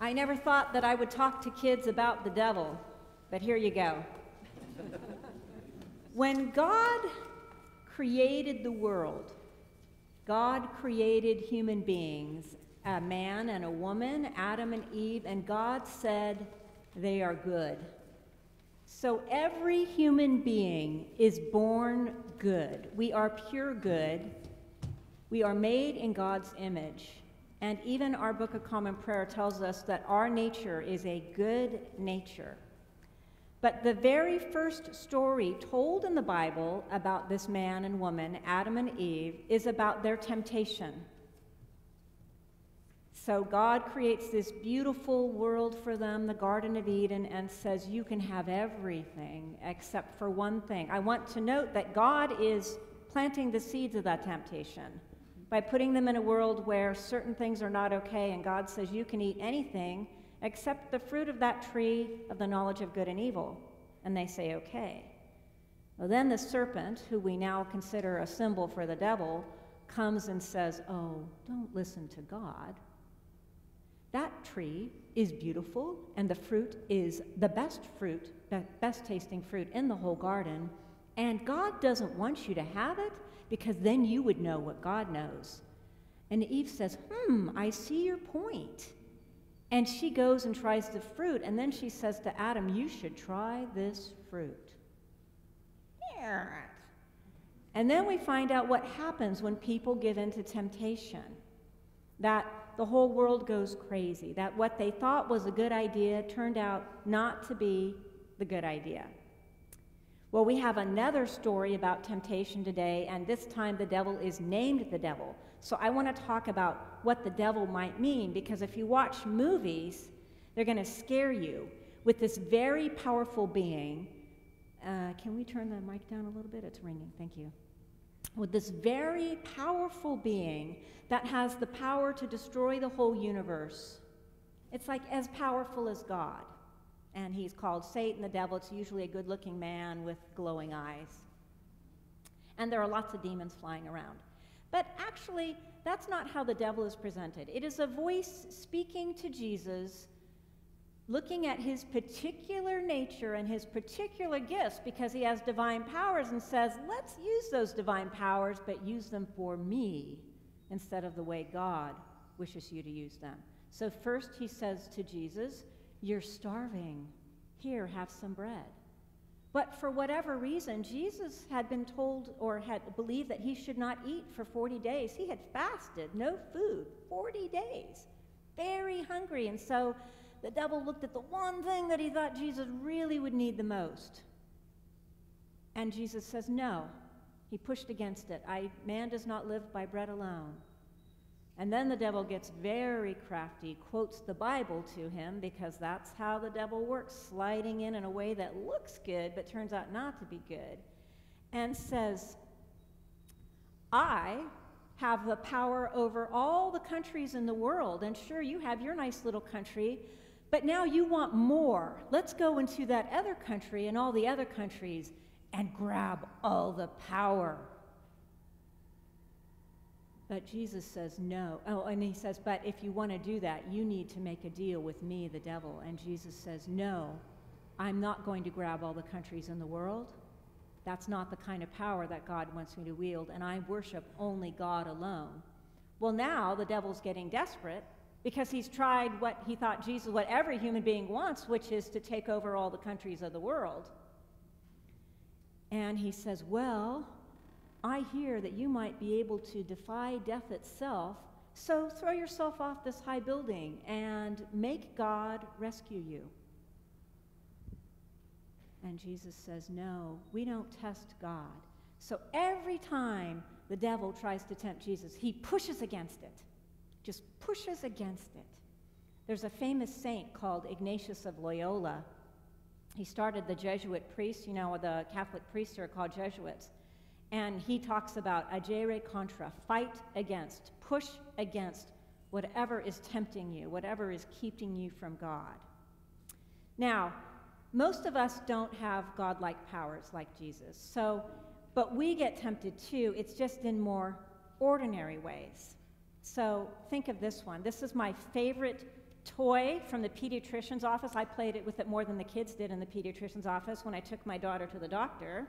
I never thought that I would talk to kids about the devil, but here you go. When God created the world, God created human beings, a man and a woman, Adam and Eve, and God said they are good. So every human being is born good. We are pure good. We are made in God's image. And even our Book of Common Prayer tells us that our nature is a good nature. But the very first story told in the Bible about this man and woman, Adam and Eve, is about their temptation. So God creates this beautiful world for them, the Garden of Eden, and says, you can have everything except for one thing. I want to note that God is planting the seeds of that temptation by putting them in a world where certain things are not okay, and God says you can eat anything except the fruit of that tree of the knowledge of good and evil. And they say, okay. Well, then the serpent, who we now consider a symbol for the devil, comes and says, oh, don't listen to God. That tree is beautiful, and the fruit is the best tasting fruit in the whole garden, and God doesn't want you to have it because then you would know what God knows. And Eve says, I see your point. And she goes and tries the fruit, and then she says to Adam, you should try this fruit. And then we find out what happens when people give in to temptation. That the whole world goes crazy, that what they thought was a good idea turned out not to be the good idea. Well, we have another story about temptation today, and this time the devil is named the devil. So I want to talk about what the devil might mean, because if you watch movies, they're going to scare you with this very powerful being. Can we turn the mic down a little bit? It's ringing. Thank you. With this very powerful being that has the power to destroy the whole universe. It's like as powerful as God. And he's called Satan, the devil. It's usually a good-looking man with glowing eyes. And there are lots of demons flying around. But actually, that's not how the devil is presented. It is a voice speaking to Jesus, looking at his particular nature and his particular gifts, because he has divine powers, and says, let's use those divine powers, but use them for me instead of the way God wishes you to use them. So first he says to Jesus, you're starving. Here, have some bread. But for whatever reason, Jesus had been told or had believed that he should not eat for 40 days. He had fasted, no food, 40 days, very hungry. And so the devil looked at the one thing that he thought Jesus really would need the most. And Jesus says, no. He pushed against it. Man does not live by bread alone. And then the devil gets very crafty, quotes the Bible to him, because that's how the devil works, sliding in a way that looks good but turns out not to be good, and says, I have the power over all the countries in the world, and sure, you have your nice little country, but now you want more. Let's go into that other country and all the other countries and grab all the power. But Jesus says no. Oh, and he says, but if you want to do that, you need to make a deal with me, the devil. And Jesus says, no, I'm not going to grab all the countries in the world. That's not the kind of power that God wants me to wield, and I worship only God alone. Well, now the devil's getting desperate because he's tried what he thought Jesus, what every human being wants, which is to take over all the countries of the world. And he says, well, I hear that you might be able to defy death itself, so throw yourself off this high building and make God rescue you. And Jesus says, no, we don't test God. So every time the devil tries to tempt Jesus, he pushes against it, just pushes against it. There's a famous saint called Ignatius of Loyola. He started the Jesuit priests, the Catholic priests are called Jesuits. And he talks about agere contra, fight against, push against whatever is tempting you, whatever is keeping you from God. Now, most of us don't have godlike powers like Jesus, but we get tempted too. It's just in more ordinary ways. So think of this one. This is my favorite toy from the pediatrician's office. I played it with it more than the kids did in the pediatrician's office when I took my daughter to the doctor.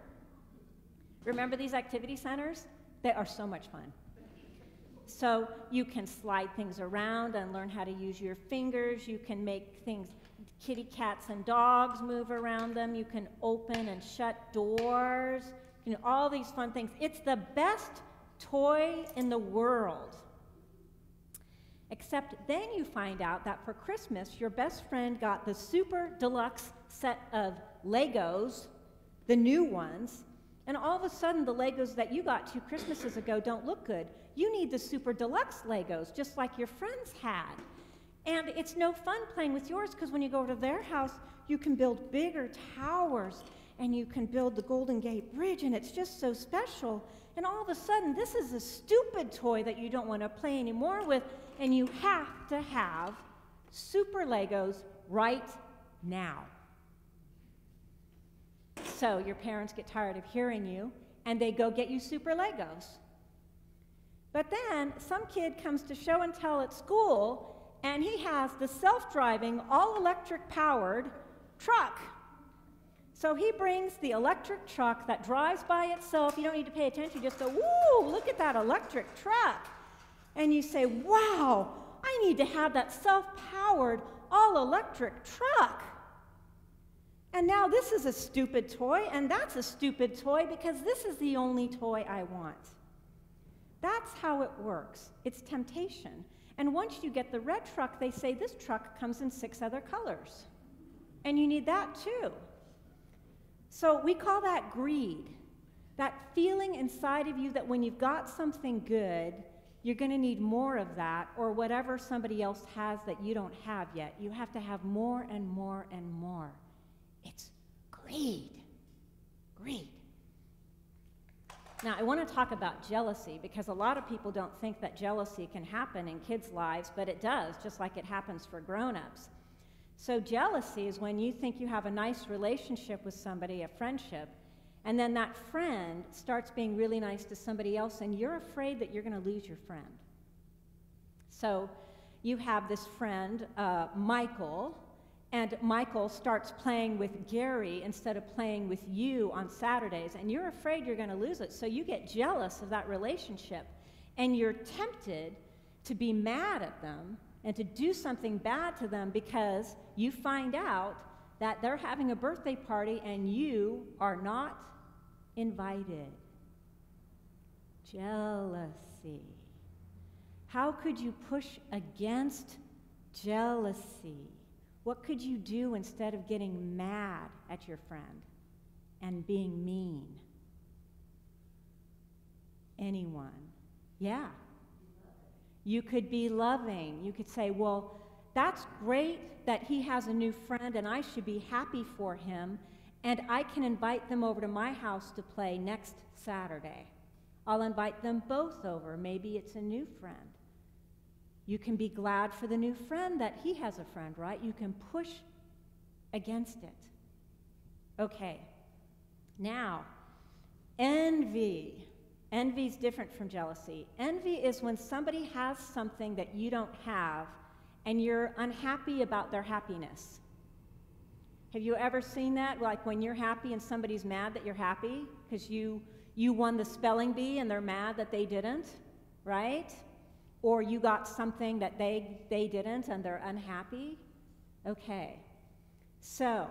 Remember these activity centers? They are so much fun. So you can slide things around and learn how to use your fingers. You can make things, kitty cats and dogs move around them. You can open and shut doors. You know, all these fun things. It's the best toy in the world. Except then you find out that for Christmas, your best friend got the super deluxe set of Legos, the new ones, and all of a sudden the Legos that you got 2 Christmases ago don't look good. You need the super deluxe Legos, just like your friends had. And it's no fun playing with yours, because when you go over to their house, you can build bigger towers, and you can build the Golden Gate Bridge, and it's just so special. And all of a sudden, this is a stupid toy that you don't want to play anymore with, and you have to have super Legos right now. So your parents get tired of hearing you, and they go get you super Legos. But then some kid comes to show and tell at school, and he has the self-driving, all-electric powered truck. So he brings the electric truck that drives by itself. You don't need to pay attention. You just go, woo, look at that electric truck. And you say, wow, I need to have that self-powered, all-electric truck. And now this is a stupid toy, and that's a stupid toy, because this is the only toy I want. That's how it works. It's temptation. And once you get the red truck, they say this truck comes in 6 other colors. And you need that too. So we call that greed. That feeling inside of you that when you've got something good, you're going to need more of that, or whatever somebody else has that you don't have yet. You have to have more and more and more. It's greed. Greed. Now, I want to talk about jealousy, because a lot of people don't think that jealousy can happen in kids' lives, but it does, just like it happens for grown-ups. So jealousy is when you think you have a nice relationship with somebody, a friendship, and then that friend starts being really nice to somebody else, and you're afraid that you're going to lose your friend. So you have this friend, Michael, and Michael starts playing with Gary instead of playing with you on Saturdays, and you're afraid you're going to lose it, so you get jealous of that relationship, and you're tempted to be mad at them and to do something bad to them because you find out that they're having a birthday party and you are not invited. Jealousy. How could you push against jealousy? What could you do instead of getting mad at your friend and being mean? Anyone? Yeah. You could be loving. You could say, well, that's great that he has a new friend and I should be happy for him, and I can invite them over to my house to play next Saturday. I'll invite them both over. Maybe it's a new friend. You can be glad for the new friend that he has a friend, right? You can push against it. Okay. Now, envy. Envy is different from jealousy. Envy is when somebody has something that you don't have and you're unhappy about their happiness. Have you ever seen that? Like when you're happy and somebody's mad that you're happy because you won the spelling bee and they're mad that they didn't, right? Or you got something that they didn't and they're unhappy. Okay. So,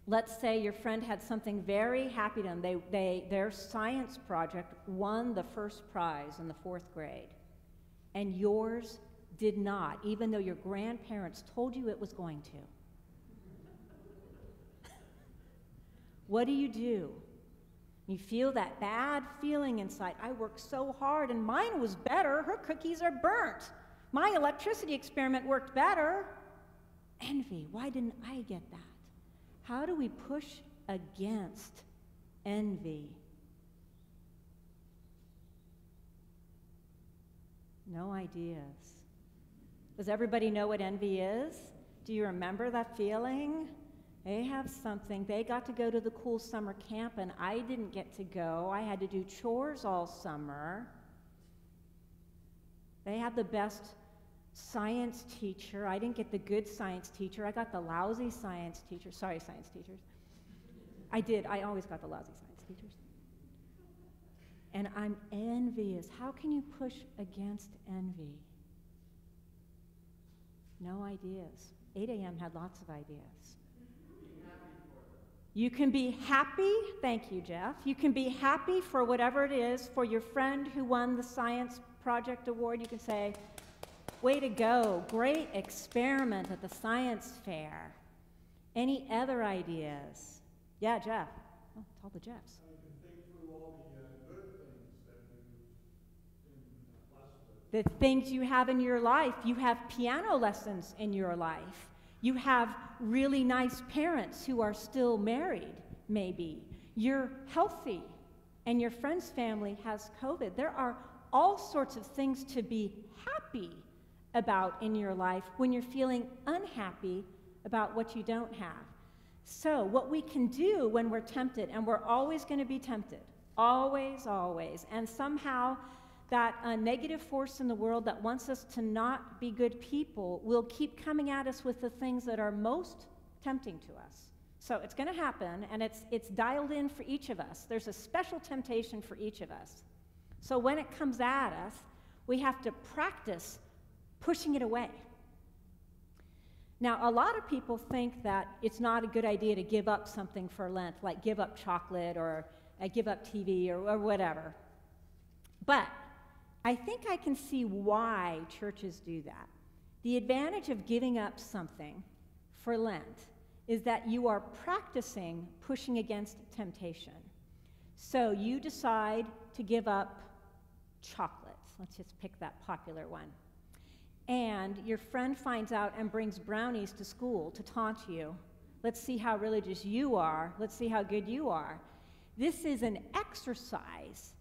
let's say your friend had something very happy to them. Their science project won the first prize in the 4th grade, and yours did not, even though your grandparents told you it was going to. What do? You feel that bad feeling inside. I worked so hard, and mine was better. Her cookies are burnt. My electricity experiment worked better. Envy. Why didn't I get that? How do we push against envy? No ideas. Does everybody know what envy is? Do you remember that feeling? They have something. They got to go to the cool summer camp, and I didn't get to go. I had to do chores all summer. They had the best science teacher. I didn't get the good science teacher. I got the lousy science teacher. Sorry, science teachers. I did. I always got the lousy science teachers. And I'm envious. How can you push against envy? No ideas. 8 a.m. had lots of ideas. You can be happy, thank you, Jeff. You can be happy for whatever it is. For your friend who won the science project award, you can say, way to go, great experiment at the science fair. Any other ideas? Yeah, Jeff. Oh, it's all the Jeffs. I can think through all the good things that you've been blessed with. The things you have in your life. You have piano lessons in your life. You have really nice parents who are still married, maybe. You're healthy, and your friend's family has COVID. There are all sorts of things to be happy about in your life when you're feeling unhappy about what you don't have. So what we can do when we're tempted, and we're always going to be tempted, always, always, and somehow that negative force in the world that wants us to not be good people will keep coming at us with the things that are most tempting to us. So it's going to happen, and it's dialed in for each of us. There's a special temptation for each of us. So when it comes at us, we have to practice pushing it away. Now, a lot of people think that it's not a good idea to give up something for Lent, like give up chocolate or give up TV or whatever. But I think I can see why churches do that. The advantage of giving up something for Lent is that you are practicing pushing against temptation. So you decide to give up chocolate. Let's just pick that popular one. And your friend finds out and brings brownies to school to taunt you. Let's see how religious you are. Let's see how good you are. This is an exercise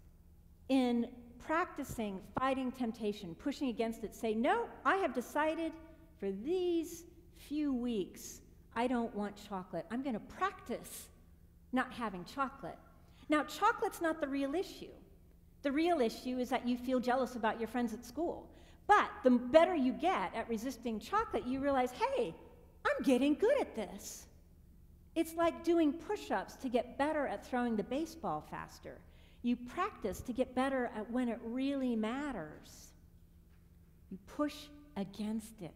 in practicing fighting temptation, pushing against it. Say, no, I have decided for these few weeks, I don't want chocolate. I'm going to practice not having chocolate. Now, chocolate's not the real issue. The real issue is that you feel jealous about your friends at school. But the better you get at resisting chocolate, you realize, hey, I'm getting good at this. It's like doing push-ups to get better at throwing the baseball faster. You practice to get better at when it really matters. You push against it.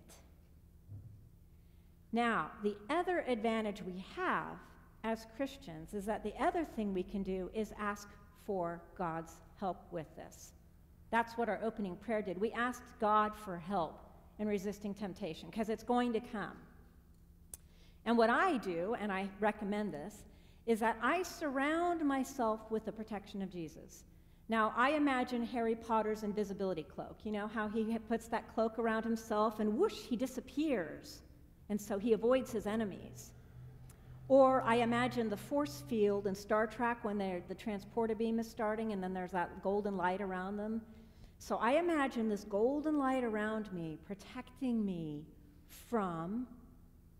Now, the other advantage we have as Christians is that the other thing we can do is ask for God's help with this. That's what our opening prayer did. We asked God for help in resisting temptation because it's going to come. And what I do, and I recommend this, is that I surround myself with the protection of Jesus. Now, I imagine Harry Potter's invisibility cloak. You know how he puts that cloak around himself and whoosh, he disappears. And so he avoids his enemies. Or I imagine the force field in Star Trek when the transporter beam is starting and then there's that golden light around them. So I imagine this golden light around me protecting me from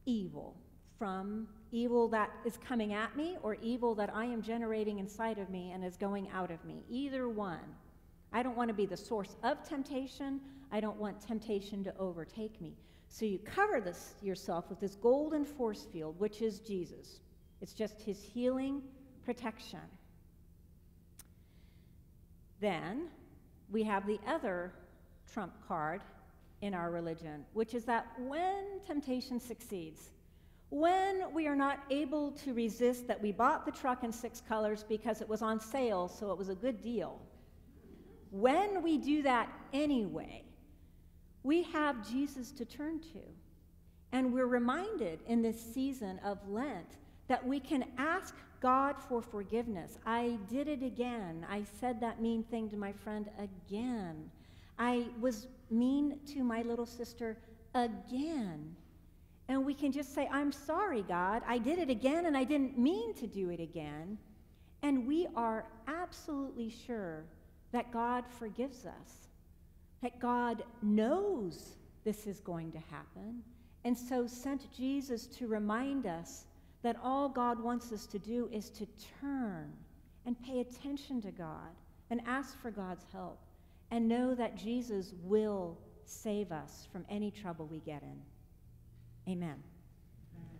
evil that is coming at me or evil that I am generating inside of me and is going out of me. Either one. I don't want to be the source of temptation. I don't want temptation to overtake me. So you cover yourself with this golden force field, which is Jesus. It's just his healing protection. Then we have the other trump card in our religion, which is that when temptation succeeds, when we are not able to resist that we bought the truck in 6 colors because it was on sale, so it was a good deal, when we do that anyway, we have Jesus to turn to. And we're reminded in this season of Lent that we can ask God for forgiveness. I did it again. I said that mean thing to my friend again. I was mean to my little sister again. And we can just say, I'm sorry, God. I did it again, and I didn't mean to do it again. And we are absolutely sure that God forgives us, that God knows this is going to happen, and so sent Jesus to remind us that all God wants us to do is to turn and pay attention to God and ask for God's help and know that Jesus will save us from any trouble we get in. Amen.